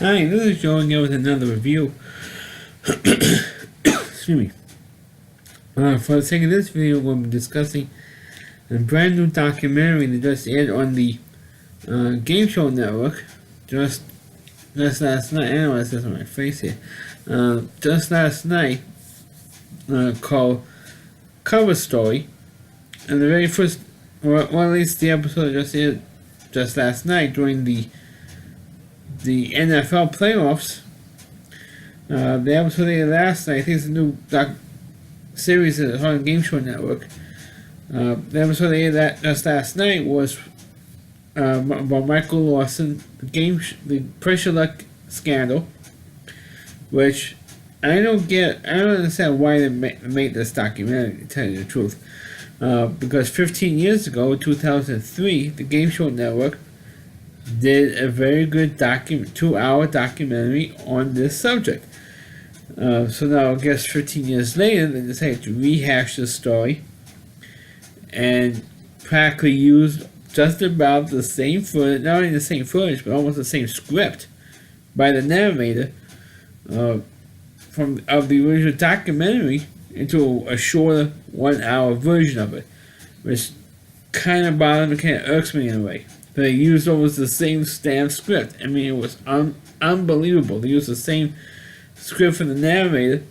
Hi, this is Joe again with another review. Excuse me. For the sake of this video, we'll be discussing a brand new documentary that just aired on the Game Show Network just last night. I know it says on my face here. Just last night, called Cover Story. And the very first, well, at least the episode just aired just last night during the NFL playoffs. The episode they last night, I think it's a new series that's on the Game Show Network. The episode they aired just last night was about Michael Larson, the pressure luck scandal, which I don't understand why they made this documentary, to tell you the truth. Because 15 years ago, 2003, the Game Show Network did a very good 2-hour documentary on this subject. So now, I guess 15 years later, they decided to rehash the story and practically use just about the same footage, not only the same footage, but almost the same script by the narrator of the original documentary into a shorter 1-hour version of it, which kind of bothers me, kind of irks me in a way. They used almost the same stamped script. I mean, it was unbelievable. They used the same script from the narrator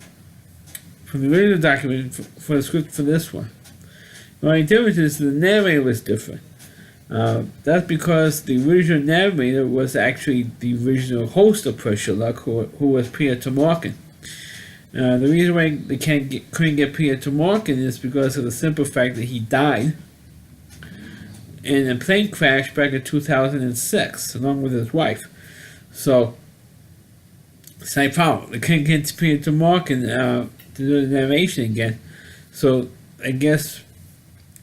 from the original document for the script for this one. The only difference is the narrator was different. That's because the original narrator was actually the original host of Pressure Luck, who was Peter Tomarken. The reason why they couldn't get Peter Tomarken is because of the simple fact that he died in a plane crash back in 2006, along with his wife. So, same problem. They couldn't get Peter Tomarken to do the narration again. So, I guess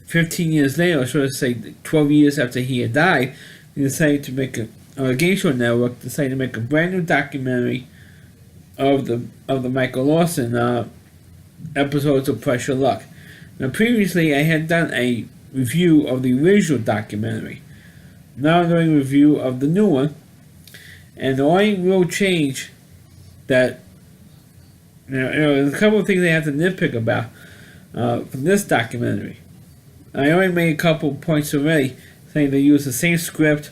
15 years later, or should I say 12 years after he had died, they decided to make a Game Show Network decided to make a brand new documentary of the Michael Larson episodes of Pressure Luck. Now, previously, I had done a review of the original documentary. Now I'm doing a review of the new one, and the only real change that there's a couple of things I have to nitpick about from this documentary. I already made a couple points already, saying they use the same script,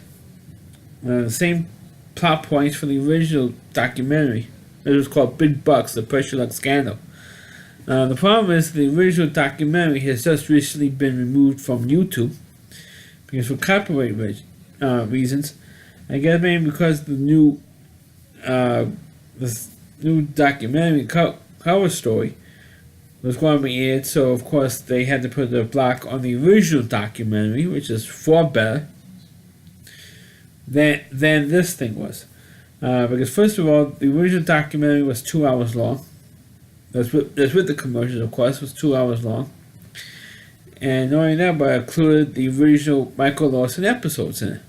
the same plot points for the original documentary. It was called Big Bucks, the Pressure Luck Scandal. The problem is the original documentary has just recently been removed from YouTube because for copyright reasons. I guess maybe because the new documentary cover story was going to be aired, so of course they had to put a block on the original documentary, which is far better than this thing was. Because first of all, the original documentary was 2 hours long. That's with the commercials, of course. It was 2 hours long. And not only that, but I included the original Michael Larson episodes in it.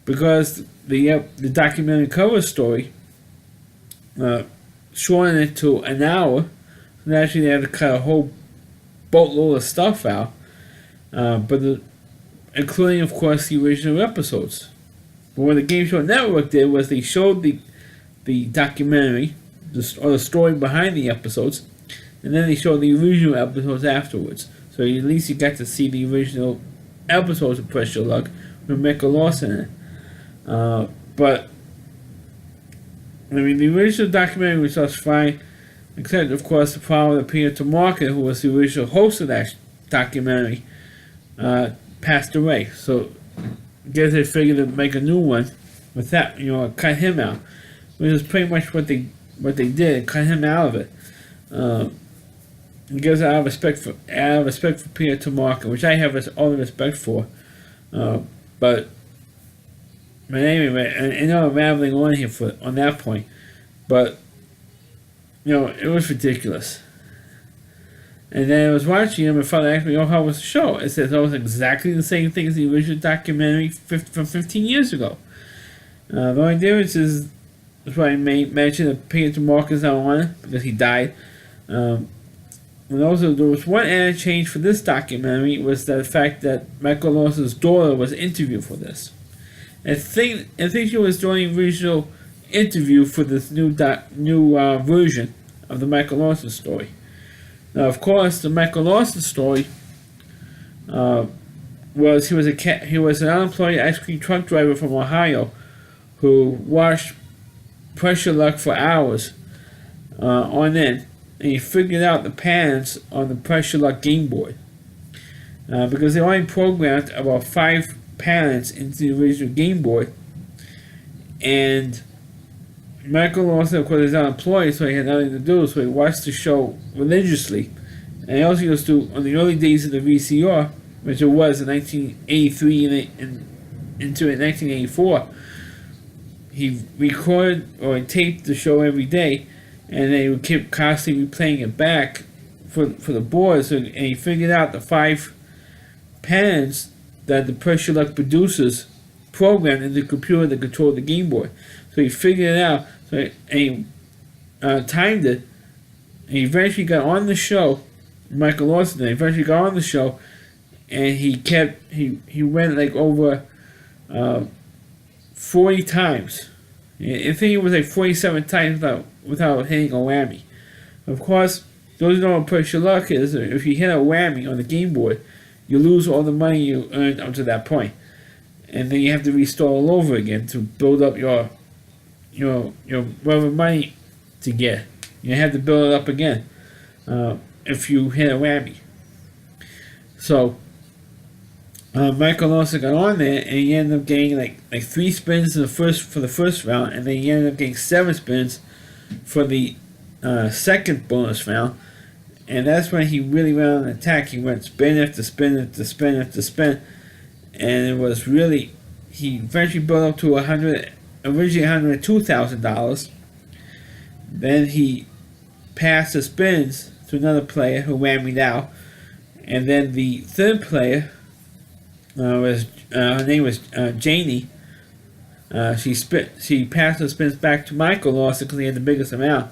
Because the documentary cover story shortened it to an hour, and actually they had to cut a whole boatload of stuff out. Including, of course, the original episodes. But what the Game Show Network did was they showed the documentary, or the story behind the episodes, and then they showed the original episodes afterwards. So at least you got to see the original episodes of Pressure Luck with Michael Larson in it. But I mean, the original documentary was just fine, except of course the problem with Peter Tomarken, who was the original host of that documentary, passed away. So I guess they figured to make a new one with that, cut him out, which is pretty much what they did, cut him out of it. I guess out of respect for Peter Tomarken, which I have all the respect for. But anyway, I know I'm rambling on here on that point, but it was ridiculous. And then I was watching him, and father asked me, how was the show? It says almost exactly the same thing as the original documentary from 15 years ago. The only difference is, that's why I mentioned that Peter Tomarken's not on it, because he died. And also, there was one added change for this documentary, was the fact that Michael Larson's daughter was interviewed for this. I think she was doing original interview for this new version of the Michael Larson story. Now, of course, the Michael Larson story was he was an unemployed ice cream truck driver from Ohio who washed pressure luck for hours on end, and he figured out the patterns on the pressure luck game board because they only programmed about 5 patterns into the original game board, and Michael Larson, of course, is unemployed, so he had nothing to do, so he watched the show religiously. And he also used to, on the early days of the VCR, which it was in 1983 and into 1984, he recorded or taped the show every day, and then he would keep constantly replaying it back for the board, and he figured out the 5 patterns that the pressure luck producers programmed in the computer that controlled the game board. So he figured it out, and he timed it, and he eventually got on the show. Michael Larson eventually got on the show, and he went like over 40 times. I think it was like 47 times without hitting a whammy. Of course, those who know what pressure luck is, if you hit a whammy on the game board, you lose all the money you earned up to that point, and then you have to restart all over again to build up your whatever money to get. You have to build it up again if you hit a whammy. So Michael Larson got on there, and he ended up getting like 3 spins for the first round, and then he ended up getting 7 spins for the second bonus round. And that's when he really went on an attack. He went spin after spin after spin after spin, and it was really, he eventually built up to originally $102,000. Then he passed the spins to another player who whammied out, and then the third player her name was Janie. She passed the spins back to Michael Larson because he had the biggest amount.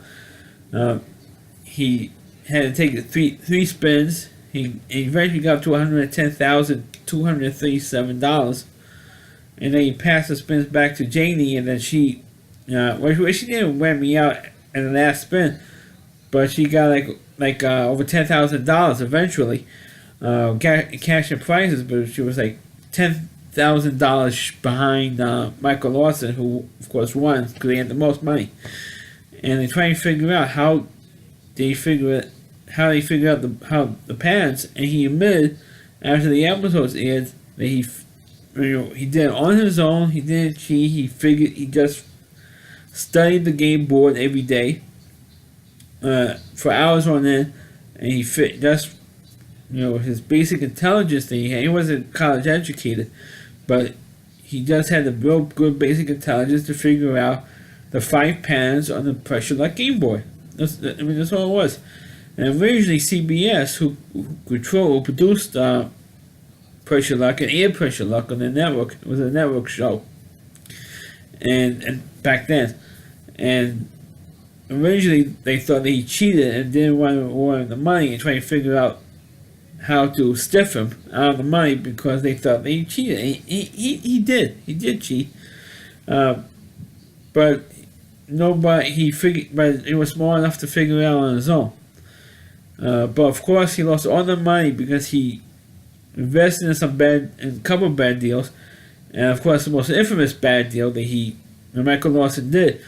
He had to take three spins. He eventually got up to $110,237, and then he passed the spins back to Janie, and then she didn't whammy me out in the last spin, but she got like over $10,000 eventually, cash and prizes, but she was like $10,000 behind Michael Larson, who of course won because he had the most money. And they try to figure out how they figure out the patterns, and he admitted after the episodes aired that he did it on his own. He didn't cheat. He just studied the game board every day for hours on end, and he just his basic intelligence that he had. He wasn't college educated, but he just had the real good basic intelligence to figure out the 5 patterns on the pressure luck game board. That's all it was. And originally CBS, who produced Pressure Luck and aired Pressure Luck on the network, it was a network show. And back then, and originally they thought that he cheated and didn't want the money, and trying to figure out how to stiff him out of the money because they thought that he cheated. He did cheat, but he was smart enough to figure it out on his own. But of course, he lost all the money because he invested in a couple of bad deals, and of course, the most infamous bad deal that Michael Larson did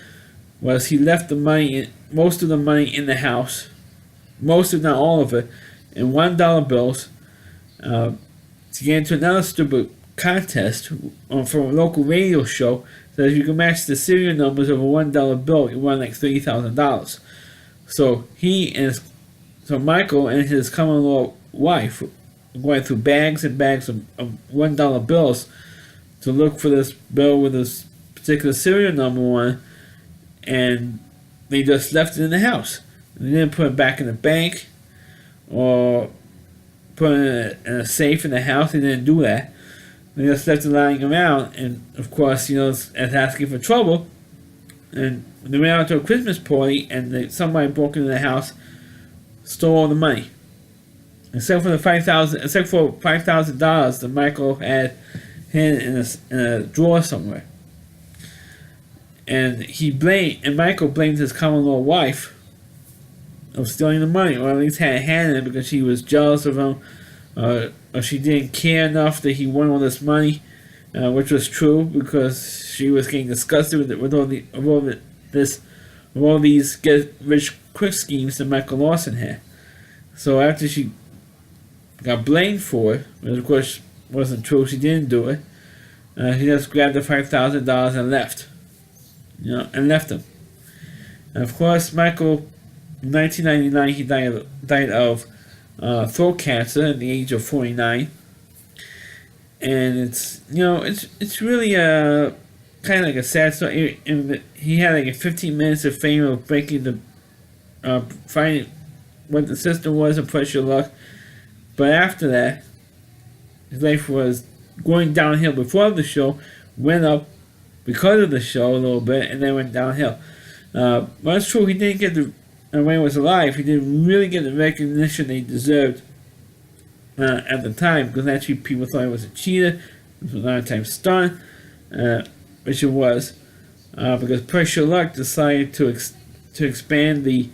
was he left most of the money in the house, most if not all of it, in $1 bills to get into another stupid contest for a local radio show. So if you can match the serial numbers of a $1 bill, you won like $30,000. So Michael and his common-law wife going through bags and bags of $1 bills to look for this bill with this particular serial number on it, and they just left it in the house. They didn't put it back in the bank or put it in a safe in the house. They didn't do that. They just left it lying around, and of course, it's asking for trouble. And they went out to a Christmas party, and somebody broke into the house, stole all the money, except for $5,000 that Michael had hidden in a drawer somewhere. And Michael blamed his common law wife of stealing the money, or at least had a hand in it because she was jealous of him, or she didn't care enough that he won all this money, which was true because she was getting disgusted with all these get rich quick schemes that Michael Larson had. So after she got blamed for it, which of course wasn't true, she didn't do it. He just grabbed the $5,000 and left. And left him. And of course, Michael, in 1999, he died of throat cancer at the age of 49. And it's really kind of like a sad story. He had like 15 minutes of fame of breaking finding what the system was and Pressure Luck. But after that, his life was going downhill. Before the show, went up because of the show a little bit, and then went downhill. But it's true, he didn't get when he was alive, he didn't really get the recognition he deserved at the time, because actually people thought he was a cheater. It was a lot of times stunt, which it was, because Pressure Luck decided to expand the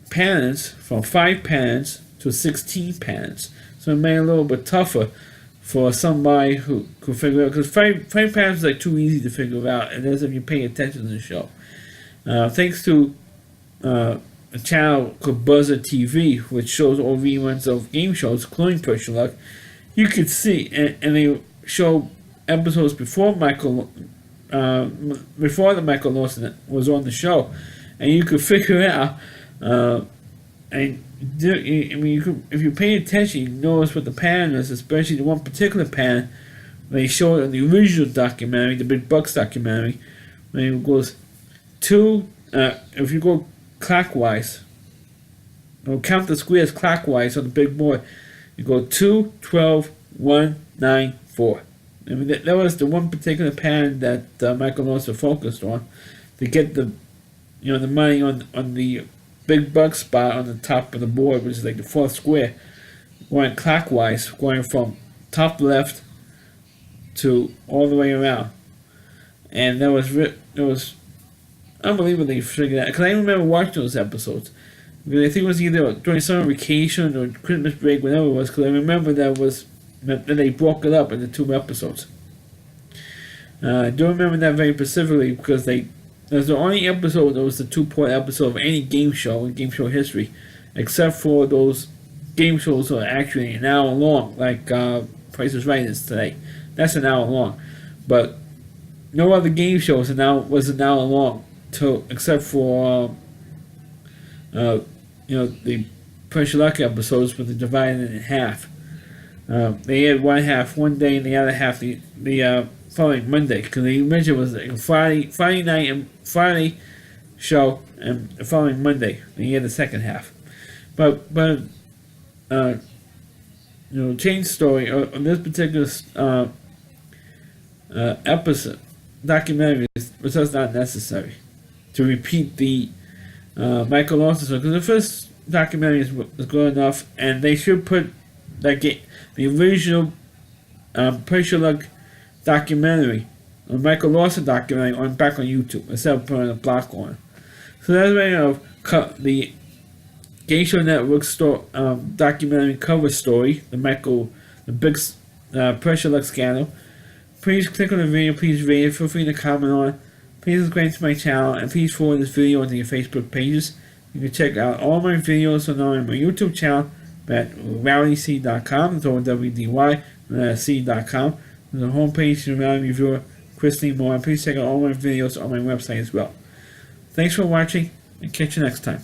patents from 5 patents to 16 patents. So it made it a little bit tougher for somebody who could figure it out, because five patents is like too easy to figure out, and as if you pay attention to the show. Thanks to a channel called Buzzer TV, which shows all reruns of game shows, including Pressure Luck, you could see, and they show episodes before the Michael Larson was on the show, and you could figure it out. If you pay attention, you notice what the pattern is, especially the one particular pattern they showed in the original documentary, the Big Bucks documentary, when it goes if you go clockwise, or count the squares clockwise on the big board, you go 2, 12, 1, 9, 4. I mean, that was the one particular pattern that Michael Larson focused on to get the money on the big buck spot on the top of the board, which is like the fourth square, going clockwise, going from top left to all the way around. And that was unbelievably figured out, because I remember watching those episodes. Because I think it was either during summer vacation or Christmas break, whatever it was, because I remember that they broke it up into 2 episodes. I do remember that very specifically because that was the only episode that was the 2-part episode of any game show in game show history, except for those game shows that are actually an hour long, like Price is Right is today. That's an hour long. But no other game show was an hour long, except for the Pressure Luck episodes, but they're divided in half. They had one half one day and the other half the following Monday, because the mentioned was like a Friday night and Friday show, and the following Monday they had the second half. But change story on this particular episode documentary was just not necessary to repeat the Michael Larson story, because the first documentary is good enough, and they should put the original Pressure Luck documentary, or Michael Larson documentary, back on YouTube instead of putting a block on. So that's why the Game Show Network documentary cover story, the big Pressure Luck scandal. Please click on the video, please rate it, feel free to comment on it. Please subscribe to my channel, and please forward this video onto your Facebook pages. You can check out all my videos on my YouTube channel at rowdyc.com. It's OWDY.C.com. There's a homepage to Rowdy Reviewer, Christine Moore. Please check out all my videos on my website as well. Thanks for watching, and catch you next time.